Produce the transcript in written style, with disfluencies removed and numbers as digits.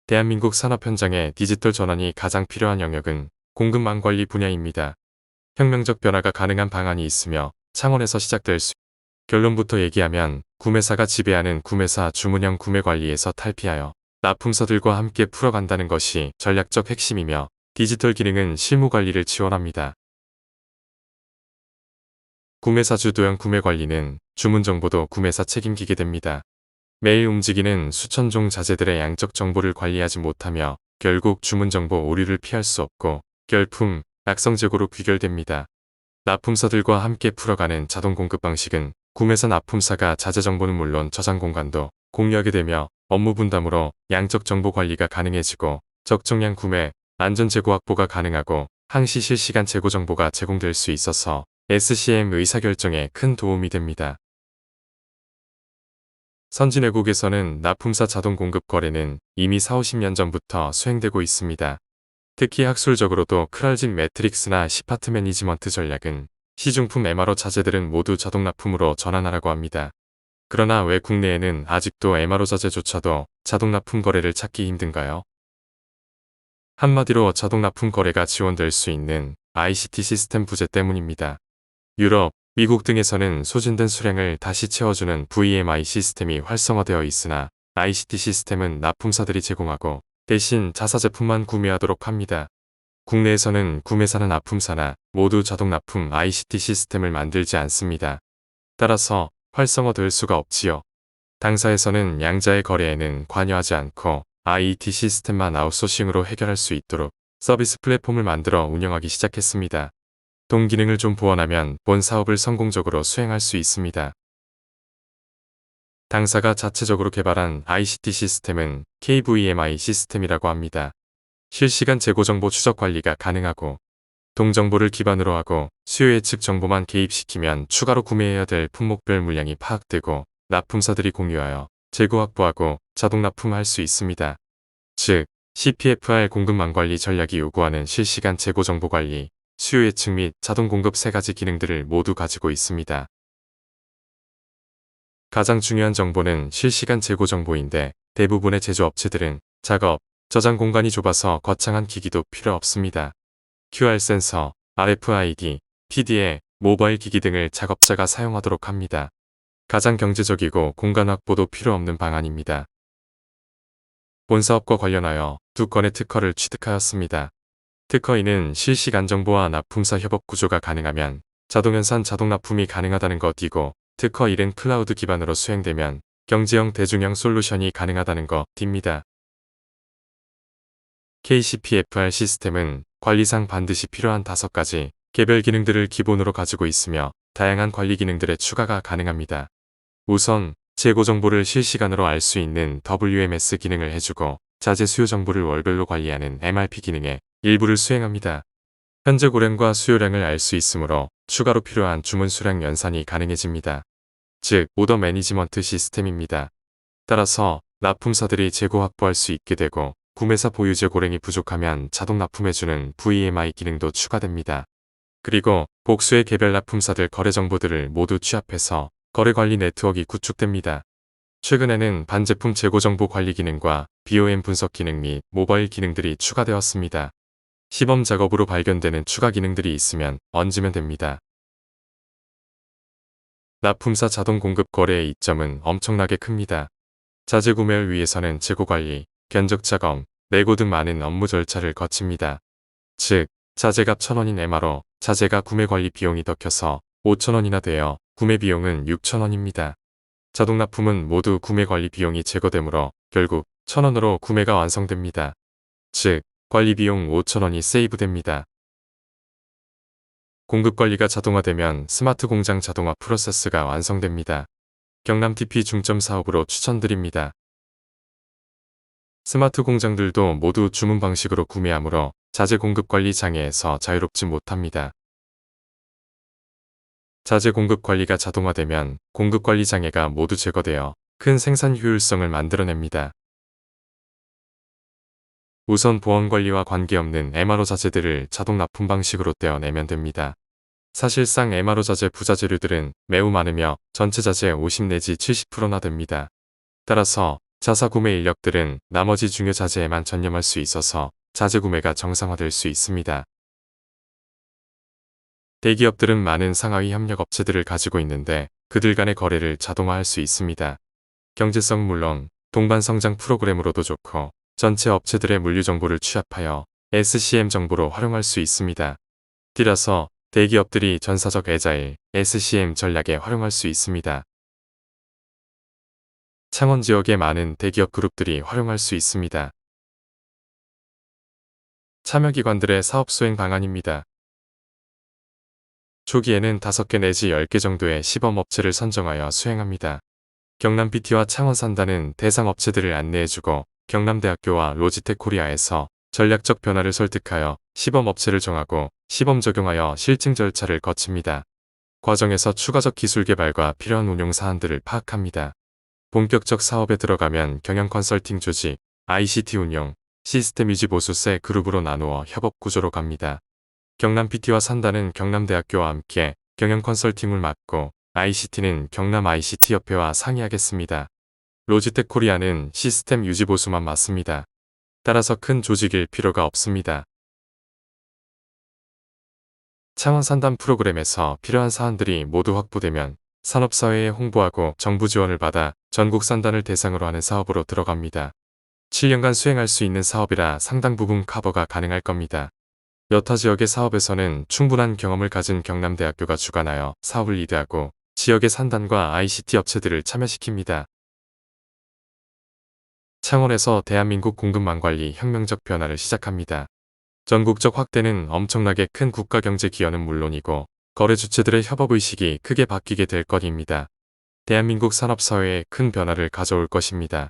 대한민국 산업 현장의 디지털 전환이 가장 필요한 영역은 공급망 관리 분야입니다. 혁명적 변화가 가능한 방안이 있으며 창원에서 시작될 수. 결론부터 얘기하면 구매사가 지배하는 구매사 주문형 구매 관리에서 탈피하여 납품사들과 함께 풀어간다는 것이 전략적 핵심이며 디지털 기능은 실무 관리를 지원합니다. 구매사 주도형 구매 관리는 주문 정보도 구매사 책임지게 됩니다. 매일 움직이는 수천 종 자재들의 양적 정보를 관리하지 못하며 결국 주문 정보 오류를 피할 수 없고 결품, 낙성 재고로 귀결됩니다. 납품사들과 함께 풀어가는 자동 공급 방식은 구매사 납품사가 자재 정보는 물론 저장 공간도 공유하게 되며 업무 분담으로 양적 정보 관리가 가능해지고 적정량 구매, 안전 재고 확보가 가능하고 항시 실시간 재고 정보가 제공될 수 있어서 SCM 의사결정에 큰 도움이 됩니다. 선진 외국에서는 납품사 자동 공급 거래는 이미 40-50년 전부터 수행되고 있습니다. 특히 학술적으로도 크랄진 매트릭스나 시파트 매니지먼트 전략은 시중품 MRO 자재들은 모두 자동 납품으로 전환하라고 합니다. 그러나 왜 국내에는 아직도 MRO 자재조차도 자동 납품 거래를 찾기 힘든가요? 한마디로 자동 납품 거래가 지원될 수 있는 ICT 시스템 부재 때문입니다. 유럽, 미국 등에서는 소진된 수량을 다시 채워주는 VMI 시스템이 활성화되어 있으나 ICT 시스템은 납품사들이 제공하고 대신 자사 제품만 구매하도록 합니다. 국내에서는 구매사나 납품사나 모두 자동 납품 ICT 시스템을 만들지 않습니다. 따라서 활성화될 수가 없지요. 당사에서는 양자의 거래에는 관여하지 않고 IET 시스템만 아웃소싱으로 해결할 수 있도록 서비스 플랫폼을 만들어 운영하기 시작했습니다. 동기능을 좀 보완하면 본 사업을 성공적으로 수행할 수 있습니다. 당사가 자체적으로 개발한 ICT 시스템은 KVMI 시스템이라고 합니다. 실시간 재고 정보 추적 관리가 가능하고 동정보를 기반으로 하고 수요 예측 정보만 개입시키면 추가로 구매해야 될 품목별 물량이 파악되고 납품사들이 공유하여 재고 확보하고 자동 납품할 수 있습니다. 즉, CPFR 공급망 관리 전략이 요구하는 실시간 재고 정보 관리, 수요 예측 및 자동 공급 세 가지 기능들을 모두 가지고 있습니다. 가장 중요한 정보는 실시간 재고 정보인데 대부분의 제조업체들은 작업, 저장 공간이 좁아서 거창한 기기도 필요 없습니다. QR 센서, RFID, PDA, 모바일 기기 등을 작업자가 사용하도록 합니다. 가장 경제적이고 공간 확보도 필요 없는 방안입니다. 본 사업과 관련하여 2건의 특허를 취득하였습니다. 특허 1은 실시간 정보와 납품사 협업 구조가 가능하면 자동연산 자동 납품이 가능하다는 것이고 특허 1은 클라우드 기반으로 수행되면 경제형 대중형 솔루션이 가능하다는 것입니다. KCPFR 시스템은 관리상 반드시 필요한 5가지 개별 기능들을 기본으로 가지고 있으며 다양한 관리 기능들의 추가가 가능합니다. 우선 재고 정보를 실시간으로 알 수 있는 WMS 기능을 해주고 자재 수요 정보를 월별로 관리하는 MRP 기능의 일부를 수행합니다. 현재 고량과 수요량을 알 수 있으므로 추가로 필요한 주문 수량 연산이 가능해집니다. 즉, 오더 매니지먼트 시스템입니다. 따라서 납품사들이 재고 확보할 수 있게 되고 구매사 보유재 고량이 부족하면 자동 납품해주는 VMI 기능도 추가됩니다. 그리고 복수의 개별 납품사들 거래 정보들을 모두 취합해서 거래관리 네트워크가 구축됩니다. 최근에는 반제품 재고 정보 관리 기능과 BOM 분석 기능 및 모바일 기능들이 추가되었습니다. 시범 작업으로 발견되는 추가 기능들이 있으면 얹으면 됩니다. 납품사 자동 공급 거래의 이점은 엄청나게 큽니다. 자재 구매를 위해서는 재고 관리, 견적 작업, 내고 등 많은 업무 절차를 거칩니다. 즉, 자재값 1,000원인 MRO, 자재가 구매 관리 비용이 더 켜서 5,000원이나 되어 구매 비용은 6,000원입니다. 자동 납품은 모두 구매 관리 비용이 제거되므로 결국 1,000원으로 구매가 완성됩니다. 즉, 관리 비용 5,000원이 세이브됩니다. 공급 관리가 자동화되면 스마트 공장 자동화 프로세스가 완성됩니다. 경남 TP 중점 사업으로 추천드립니다. 스마트 공장들도 모두 주문 방식으로 구매하므로 자재 공급 관리 장애에서 자유롭지 못합니다. 자재 공급 관리가 자동화되면 공급 관리 장애가 모두 제거되어 큰 생산 효율성을 만들어냅니다. 우선 보안 관리와 관계없는 MRO 자재들을 자동 납품 방식으로 떼어내면 됩니다. 사실상 MRO 자재 부자재류들은 매우 많으며 전체 자재의 50 내지 70%나 됩니다. 따라서 자사 구매 인력들은 나머지 중요 자재에만 전념할 수 있어서 자재 구매가 정상화될 수 있습니다. 대기업들은 많은 상하이 협력 업체들을 가지고 있는데 그들 간의 거래를 자동화할 수 있습니다. 경제성 물론 동반 성장 프로그램으로도 좋고 전체 업체들의 물류 정보를 취합하여 SCM 정보로 활용할 수 있습니다. 따라서 대기업들이 전사적 애자일 SCM 전략에 활용할 수 있습니다. 창원 지역의 많은 대기업 그룹들이 활용할 수 있습니다. 참여기관들의 사업 수행 방안입니다. 초기에는 5개 내지 10개 정도의 시범업체를 선정하여 수행합니다. 경남 PT와 창원 산단은 대상 업체들을 안내해주고 경남대학교와 로지텍 코리아에서 전략적 변화를 설득하여 시범업체를 정하고 시범 적용하여 실증 절차를 거칩니다. 과정에서 추가적 기술 개발과 필요한 운용 사안들을 파악합니다. 본격적 사업에 들어가면 경영 컨설팅 조직, ICT 운용, 시스템 유지 보수세 그룹으로 나누어 협업 구조로 갑니다. 경남 PT와 산단은 경남대학교와 함께 경영 컨설팅을 맡고 ICT는 경남 ICT 협회와 상의하겠습니다. 로지텍 코리아는 시스템 유지 보수만 맡습니다. 따라서 큰 조직일 필요가 없습니다. 창원 산단 프로그램에서 필요한 사안들이 모두 확보되면 산업사회에 홍보하고 정부 지원을 받아 전국 산단을 대상으로 하는 사업으로 들어갑니다. 7년간 수행할 수 있는 사업이라 상당 부분 커버가 가능할 겁니다. 여타 지역의 사업에서는 충분한 경험을 가진 경남대학교가 주관하여 사업을 리드하고 지역의 산단과 ICT 업체들을 참여시킵니다. 창원에서 대한민국 공급망 관리 혁명적 변화를 시작합니다. 전국적 확대는 엄청나게 큰 국가경제 기여는 물론이고 거래 주체들의 협업의식이 크게 바뀌게 될 것입니다. 대한민국 산업사회에 큰 변화를 가져올 것입니다.